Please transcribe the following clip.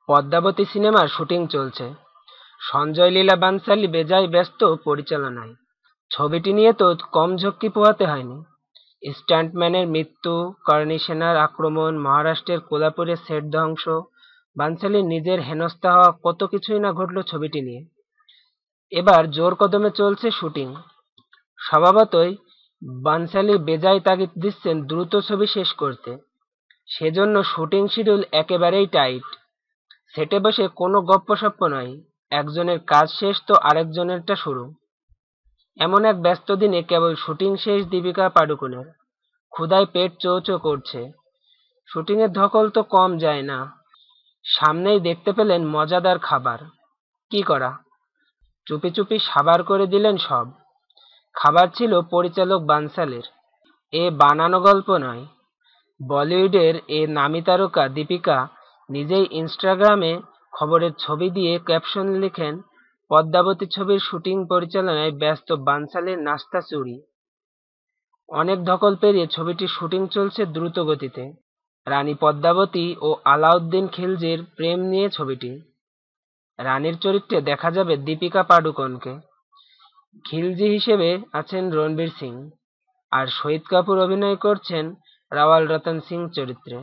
পদ্মাবতী সিনেমার শুটিং চলছে। সঞ্জয় লীলা বানসালি বেজায় ব্যস্ত পরিচালনায়। ছবিটি নিয়ে তো কম ঝক্কি পোহাতে হয়নি। স্টান্টম্যানের মৃত্যু, কর্ণী সেনার আক্রমণ, মহারাষ্ট্রের কোলাপুরে সেট ধ্বংস, বানসালির নিজের হেনস্থা হওয়া, কত কিছুই না ঘটল ছবিটি নিয়ে। এবার জোর কদমে চলছে শুটিং। স্বভাবতই বানসালি বেজায় তাগিদ দিচ্ছেন দ্রুত ছবি শেষ করতে। সেজন্য শুটিং শিডিউল একেবারেই টাইট। সেটে বসে কোনো গপ্পসপ্প নয়, একজনের কাজ শেষ তো আরেকজনেরটা শুরু। এমন এক ব্যস্ত দিনে কেবল শুটিং শেষ দীপিকা পাডুকোনের। ক্ষুধায় পেট চোঁ চোঁ করছে। শুটিংয়ের ধকল তো কম যায় না। সামনেই দেখতে পেলেন মজাদার খাবার। কি করা, চুপি চুপি সাবার করে দিলেন সব। খাবার ছিল পরিচালক বানসালির। এ বানানো গল্প নয়। বলিউডের এ নামী তারকা দীপিকা নিজেই ইনস্টাগ্রামে খবরের ছবি দিয়ে ক্যাপশন লিখেন, পদ্মাবতী ছবির শুটিং পরিচালনায় ব্যস্ত বানসালির নাস্তা চুরি। অনেক ধকল পেরিয়ে ছবিটির শুটিং চলছে দ্রুত গতিতে। রানী পদ্মাবতী ও আলাউদ্দিন খিলজির প্রেম নিয়ে ছবিটি। রানীর চরিত্রে দেখা যাবে দীপিকা পাডুকোনকে। খিলজি হিসেবে আছেন রণবীর সিং, আর শহীদ কাপুর অভিনয় করছেন রাওয়াল রতন সিং চরিত্রে।